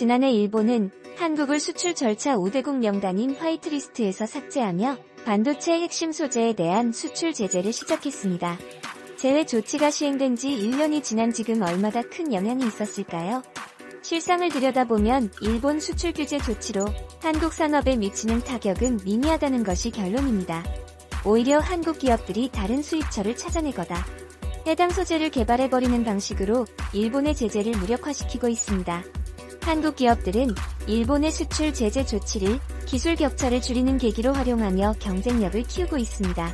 지난해 일본은 한국을 수출 절차 5대국 명단인 화이트리스트에서 삭제하며 반도체 핵심 소재에 대한 수출 제재를 시작했습니다. 제외 조치가 시행된 지 1년이 지난 지금 얼마나 큰 영향이 있었을까요? 실상을 들여다보면 일본 수출 규제 조치로 한국 산업에 미치는 타격은 미미하다는 것이 결론입니다. 오히려 한국 기업들이 다른 수입처를 찾아내거나 해당 소재를 개발해버리는 방식으로 일본의 제재를 무력화시키고 있습니다. 한국 기업들은 일본의 수출 제재 조치를 기술 격차를 줄이는 계기로 활용하며 경쟁력을 키우고 있습니다.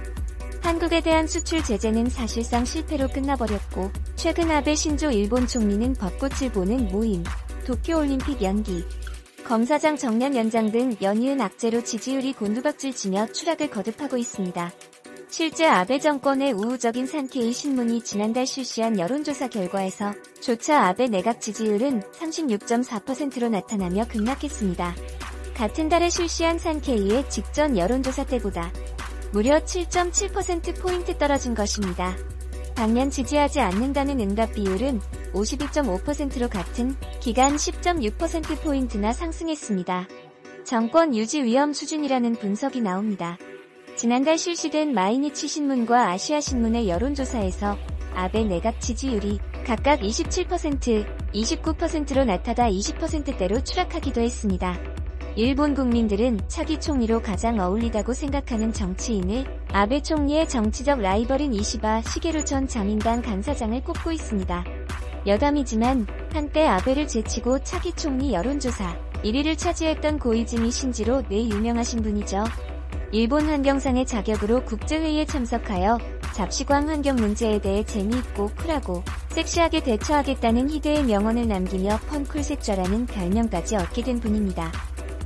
한국에 대한 수출 제재는 사실상 실패로 끝나버렸고, 최근 아베 신조 일본 총리는 벚꽃을 보는 모임, 도쿄올림픽 연기, 검사장 정년 연장 등 연이은 악재로 지지율이 곤두박질치며 추락을 거듭하고 있습니다. 실제 아베 정권의 우호적인 산케이 신문이 지난달 실시한 여론조사 결과에서 조차 아베 내각 지지율은 36.4%로 나타나며 급락했습니다. 같은 달에 실시한 산케이의 직전 여론조사 때보다 무려 7.7%포인트 떨어진 것입니다. 당면 지지하지 않는다는 응답 비율은 52.5%로 같은 기간 10.6%포인트나 상승했습니다. 정권 유지 위험 수준이라는 분석이 나옵니다. 지난달 실시된 마이니치 신문과 아시아 신문의 여론조사에서 아베 내각 지지율이 각각 27%, 29%로 나타나 20%대로 추락하기도 했습니다. 일본 국민들은 차기 총리로 가장 어울리다고 생각하는 정치인을 아베 총리의 정치적 라이벌인 이시바 시게루 전 자민당 간사장을 꼽고 있습니다. 여담이지만 한때 아베를 제치고 차기 총리 여론조사 1위를 차지했던 고이즈미 신지로 뇌 유명하신 분이죠. 일본 환경상의 자격으로 국제회의에 참석하여 잡시광 환경 문제에 대해 재미있고 쿨하고 섹시하게 대처하겠다는 희대의 명언을 남기며 펀쿨색좌라는 별명까지 얻게 된 분입니다.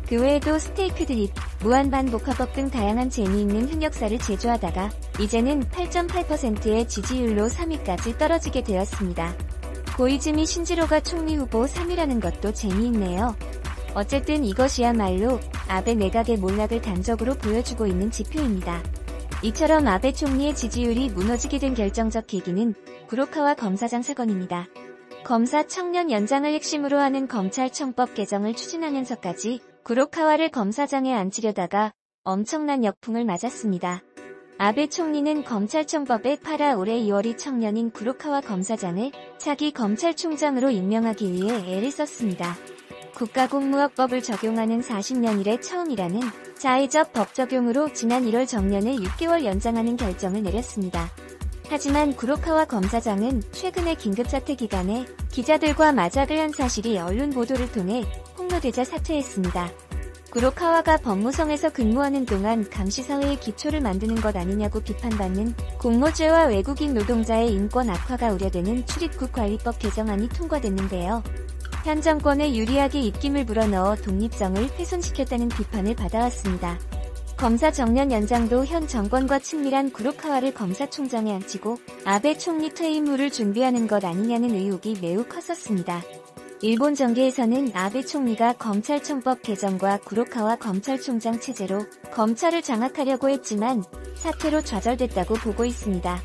그 외에도 스테이크 드립, 무한반복화법 등 다양한 재미있는 흑역사를 제조하다가 이제는 8.8%의 지지율로 3위까지 떨어지게 되었습니다. 고이즈미 신지로가 총리 후보 3위라는 것도 재미있네요. 어쨌든 이것이야말로 아베 내각의 몰락을 단적으로 보여주고 있는 지표입니다. 이처럼 아베 총리의 지지율이 무너지게 된 결정적 계기는 구로카와 검사장 사건입니다. 검사 청년 연장을 핵심으로 하는 검찰청법 개정을 추진하면서까지 구로카와를 검사장에 앉히려다가 엄청난 역풍을 맞았습니다. 아베 총리는 검찰청법에 팔아 올해 2월이 청년인 구로카와 검사장을 차기 검찰총장으로 임명하기 위해 애를 썼습니다. 국가공무원법을 적용하는 40년 이래 처음이라는 자의적 법 적용으로 지난 1월 정년을 6개월 연장하는 결정을 내렸습니다. 하지만 구로카와 검사장은 최근의 긴급사태 기간에 기자들과 맞닥을 한 사실이 언론 보도를 통해 폭로되자 사퇴했습니다. 구로카와가 법무성에서 근무하는 동안 감시사회의 기초를 만드는 것 아니냐고 비판받는 공모죄와 외국인 노동자의 인권 악화가 우려되는 출입국관리법 개정안이 통과됐는데요. 현 정권에 유리하게 입김을 불어넣어 독립성을 훼손시켰다는 비판을 받아왔습니다. 검사 정년 연장도 현 정권과 친밀한 구로카와를 검사총장에 앉히고 아베 총리 퇴임 후를 준비하는 것 아니냐는 의혹이 매우 컸었습니다. 일본 정계에서는 아베 총리가 검찰청법 개정과 구로카와 검찰총장 체제로 검찰을 장악하려고 했지만 사퇴로 좌절됐다고 보고 있습니다.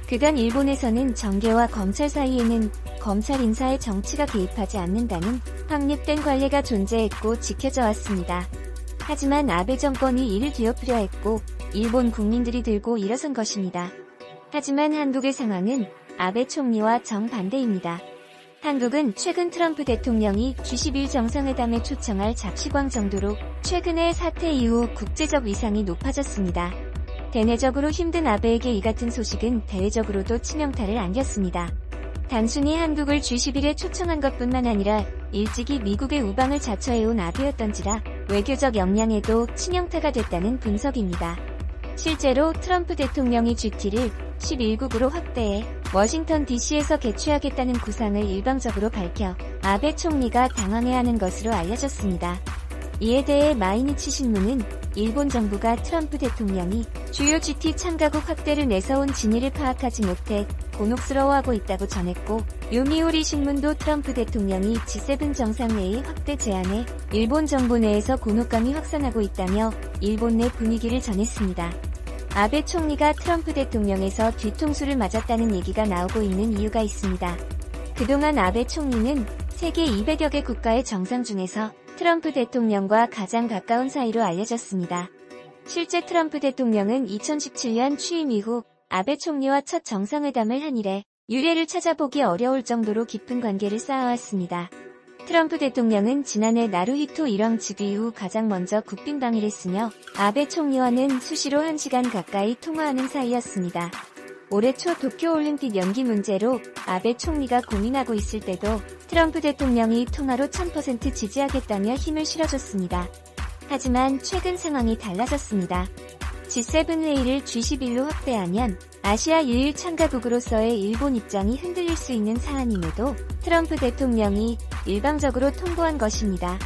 그간 일본에서는 정계와 검찰 사이에는 검찰 인사의 정치가 개입하지 않는다는 확립된 관례가 존재했고 지켜져 왔습니다. 하지만 아베 정권이 이를 뒤엎으려 했고 일본 국민들이 들고 일어선 것입니다. 하지만 한국의 상황은 아베 총리와 정반대입니다. 한국은 최근 트럼프 대통령이 G11 정상회담에 초청할 잡시광 정도로 최근의 사태 이후 국제적 위상이 높아졌습니다. 대내적으로 힘든 아베에게 이 같은 소식은 대외적으로도 치명타를 안겼습니다. 단순히 한국을 G11에 초청한 것뿐만 아니라 일찍이 미국의 우방을 자처해온 아베였던지라 외교적 역량에도 치명타가 됐다는 분석입니다. 실제로 트럼프 대통령이 GT를 11국으로 확대해 워싱턴 DC에서 개최하겠다는 구상을 일방적으로 밝혀 아베 총리가 당황해하는 것으로 알려졌습니다. 이에 대해 마이니치 신문은 일본 정부가 트럼프 대통령이 주요 GT 참가국 확대를 내세운 진위를 파악하지 못해 곤혹스러워하고 있다고 전했고, 요미우리 신문도 트럼프 대통령이 G7 정상회의 확대 제안에 일본 정부 내에서 곤혹감이 확산하고 있다며 일본 내 분위기를 전했습니다. 아베 총리가 트럼프 대통령에서 뒤통수를 맞았다는 얘기가 나오고 있는 이유가 있습니다. 그동안 아베 총리는 세계 200여 개 국가의 정상 중에서 트럼프 대통령과 가장 가까운 사이로 알려졌습니다. 실제 트럼프 대통령은 2017년 취임 이후 아베 총리와 첫 정상회담을 한 이래 유례를 찾아보기 어려울 정도로 깊은 관계를 쌓아왔습니다. 트럼프 대통령은 지난해 나루히토 일왕 즉위 이후 가장 먼저 국빈방위를 했으며 아베 총리와는 수시로 1시간 가까이 통화하는 사이였습니다. 올해 초 도쿄올림픽 연기 문제로 아베 총리가 고민하고 있을 때도 트럼프 대통령이 통화로 1000% 지지하겠다며 힘을 실어줬습니다. 하지만 최근 상황이 달라졌습니다. G7 회의를 G11로 확대하면 아시아 유일 참가국으로서의 일본 입장이 흔들릴 수 있는 사안임에도 트럼프 대통령이 일방적으로 통보한 것입니다.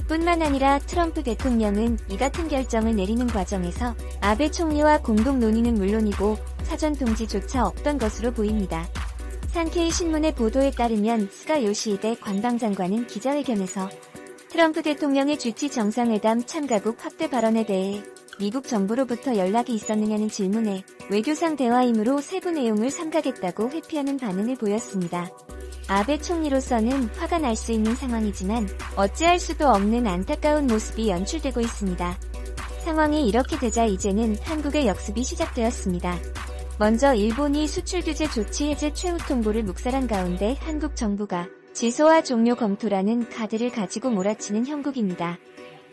뿐만 아니라 트럼프 대통령은 이 같은 결정을 내리는 과정에서 아베 총리와 공동 논의는 물론이고 사전 통지조차 없던 것으로 보입니다. 산케이 신문의 보도에 따르면 스가 요시히데 관방장관은 기자회견에서 트럼프 대통령의 G7 정상회담 참가국 확대 발언에 대해 미국 정부로부터 연락이 있었느냐는 질문에 외교상 대화이므로 세부 내용을 삼가겠다고 회피하는 반응을 보였습니다. 아베 총리로서는 화가 날 수 있는 상황이지만 어찌할 수도 없는 안타까운 모습이 연출되고 있습니다. 상황이 이렇게 되자 이제는 한국의 역습이 시작되었습니다. 먼저 일본이 수출 규제 조치 해제 최후 통보를 묵살한 가운데 한국 정부가 지소화 종료 검토라는 카드를 가지고 몰아치는 형국입니다.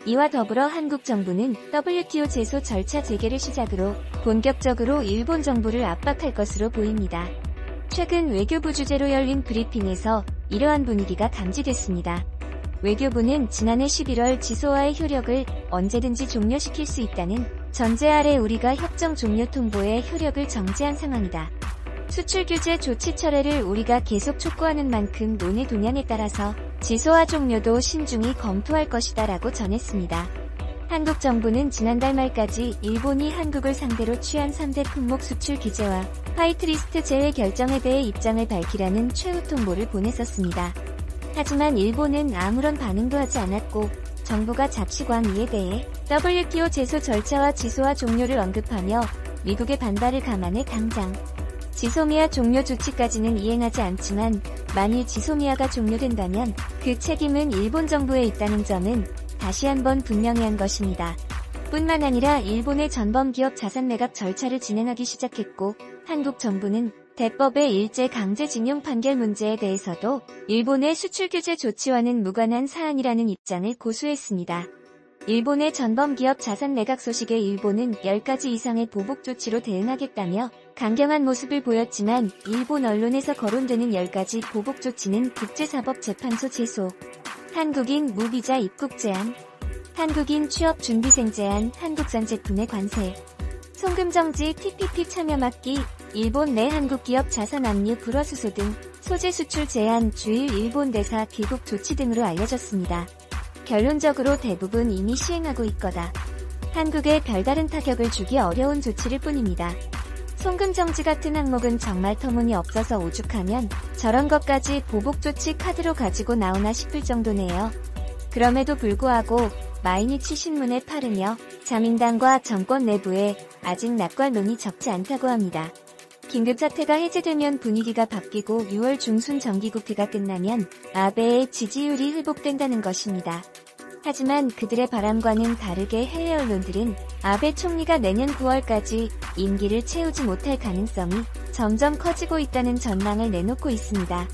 이와 더불어 한국 정부는 WTO 제소 절차 재개를 시작으로 본격적으로 일본 정부를 압박할 것으로 보입니다. 최근 외교부 주재로 열린 브리핑에서 이러한 분위기가 감지됐습니다. 외교부는 지난해 11월 지소화의 효력을 언제든지 종료시킬 수 있다는 전제 아래 우리가 협정 종료 통보의 효력을 정지한 상황이다. 수출 규제 조치 철회를 우리가 계속 촉구하는 만큼 논의 동향에 따라서 지소화 종료도 신중히 검토할 것이다 라고 전했습니다. 한국 정부는 지난달 말까지 일본이 한국을 상대로 취한 3대 품목 수출 규제와 화이트리스트 제외 결정에 대해 입장을 밝히라는 최후 통보를 보냈었습니다. 하지만 일본은 아무런 반응도 하지 않았고 정부가 잡시광 이에 대해 WTO 제소 절차와 지소화 종료를 언급하며 미국의 반발을 감안해 당장 지소미아 종료 조치까지는 이행하지 않지만 만일 지소미아가 종료된다면 그 책임은 일본 정부에 있다는 점은 다시 한번 분명히 한 것입니다. 뿐만 아니라 일본의 전범기업 자산 매각 절차를 진행하기 시작했고 한국 정부는 대법의 일제 강제징용 판결 문제에 대해서도 일본의 수출 규제 조치와는 무관한 사안이라는 입장을 고수했습니다. 일본의 전범기업 자산 매각 소식에 일본은 10가지 이상의 보복 조치로 대응하겠다며 강경한 모습을 보였지만 일본 언론에서 거론되는 10가지 보복 조치는 국제사법재판소 제소, 한국인 무비자 입국 제한, 한국인 취업 준비생 제한, 한국산 제품의 관세, 송금 정지, TPP 참여 막기, 일본 내 한국 기업 자산 압류 불화수소 등 소재 수출 제한, 주일 일본 대사 귀국 조치 등으로 알려졌습니다. 결론적으로 대부분 이미 시행하고 있거다. 한국에 별다른 타격을 주기 어려운 조치일 뿐입니다. 송금 정지 같은 항목은 정말 터무니없어서 오죽하면 저런 것까지 보복 조치 카드로 가지고 나오나 싶을 정도네요. 그럼에도 불구하고 마이니치 신문에 따르며 자민당과 정권 내부에 아직 낙관론이 적지 않다고 합니다. 긴급사태가 해제되면 분위기가 바뀌고 6월 중순 정기국회가 끝나면 아베의 지지율이 회복된다는 것입니다. 하지만 그들의 바람과는 다르게 해외 언론들은 아베 총리가 내년 9월까지 임기를 채우지 못할 가능성이 점점 커지고 있다는 전망을 내놓고 있습니다.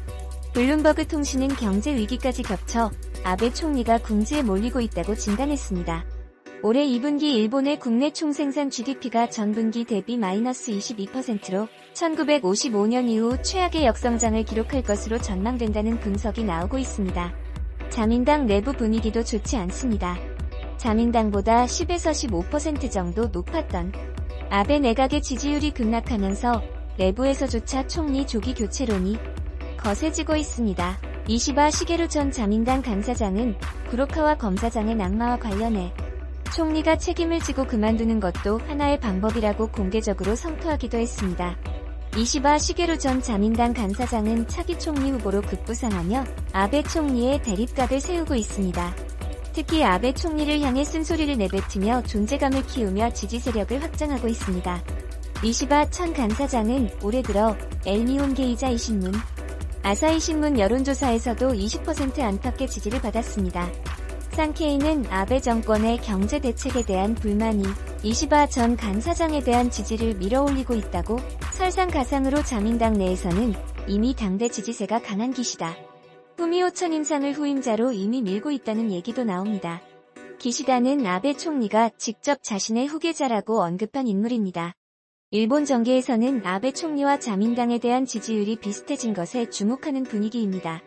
블룸버그 통신은 경제 위기까지 겹쳐 아베 총리가 궁지에 몰리고 있다고 진단했습니다. 올해 2분기 일본의 국내 총생산 GDP가 전분기 대비 마이너스 22%로 1955년 이후 최악의 역성장을 기록할 것으로 전망된다는 분석이 나오고 있습니다. 자민당 내부 분위기도 좋지 않습니다. 자민당보다 10에서 15% 정도 높았던 아베 내각의 지지율이 급락하면서 내부에서조차 총리 조기 교체론이 거세지고 있습니다. 이시바 시게루 전 자민당 간사장은 구로카와 검사장의 낙마와 관련해 총리가 책임을 지고 그만두는 것도 하나의 방법이라고 공개적으로 성토하기도 했습니다. 이시바 시게루 전 자민당 간사장은 차기 총리 후보로 급부상하며 아베 총리의 대립각을 세우고 있습니다. 특히 아베 총리를 향해 쓴소리를 내뱉으며 존재감을 키우며 지지 세력을 확장하고 있습니다. 이시바 전 간사장은 올해 들어 엘니온 게이자 이신문, 아사히신문 여론조사에서도 20% 안팎의 지지를 받았습니다. 산케이는 아베 정권의 경제 대책에 대한 불만이 이시바 전 간사장에 대한 지지를 밀어올리고 있다고, 설상가상으로 자민당 내에서는 이미 당대 지지세가 강한 기시다. 후미오 천임상을 후임자로 이미 밀고 있다는 얘기도 나옵니다. 기시다는 아베 총리가 직접 자신의 후계자라고 언급한 인물입니다. 일본 정계에서는 아베 총리와 자민당에 대한 지지율이 비슷해진 것에 주목하는 분위기입니다.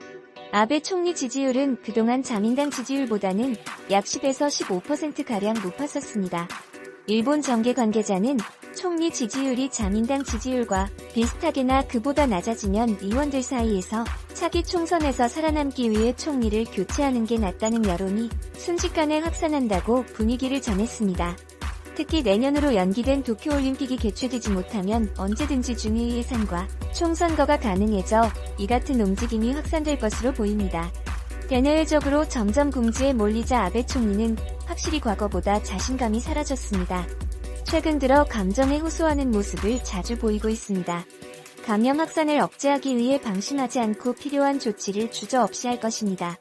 아베 총리 지지율은 그동안 자민당 지지율보다는 약 10에서 15%가량 높았었습니다. 일본 정계 관계자는 총리 지지율이 자민당 지지율과 비슷하게나 그보다 낮아지면 의원들 사이에서 차기 총선에서 살아남기 위해 총리를 교체하는 게 낫다는 여론이 순식간에 확산한다고 분위기를 전했습니다. 특히 내년으로 연기된 도쿄올림픽이 개최되지 못하면 언제든지 중의 예산과 총선거가 가능해져 이 같은 움직임이 확산될 것으로 보입니다. 대내외적으로 점점 궁지에 몰리자 아베 총리는 확실히 과거보다 자신감이 사라졌습니다. 최근 들어 감정에 호소하는 모습을 자주 보이고 있습니다. 감염 확산을 억제하기 위해 방심하지 않고 필요한 조치를 주저없이 할 것입니다.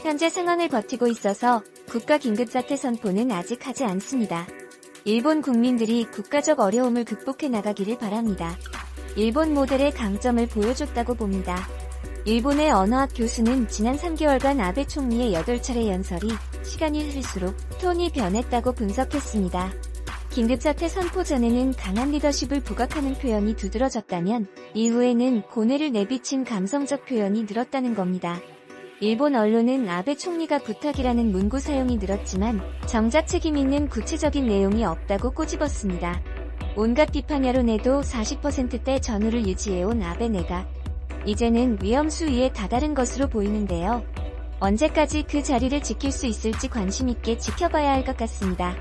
현재 상황을 버티고 있어서 국가 긴급사태 선포는 아직 하지 않습니다. 일본 국민들이 국가적 어려움을 극복해 나가기를 바랍니다. 일본 모델의 강점을 보여줬다고 봅니다. 일본의 언어학 교수는 지난 3개월간 아베 총리의 8차례 연설이 시간이 흐를수록 톤이 변했다고 분석했습니다. 긴급사태 선포 전에는 강한 리더십을 부각하는 표현이 두드러졌다면 이후에는 고뇌를 내비친 감성적 표현이 늘었다는 겁니다. 일본 언론은 아베 총리가 부탁이라는 문구 사용이 늘었지만 정작 책임 있는 구체적인 내용이 없다고 꼬집었습니다. 온갖 비판 여론에도 40%대 전후를 유지해온 아베 내각. 이제는 위험 수위에 다다른 것으로 보이는데요. 언제까지 그 자리를 지킬 수 있을지 관심 있게 지켜봐야 할 것 같습니다.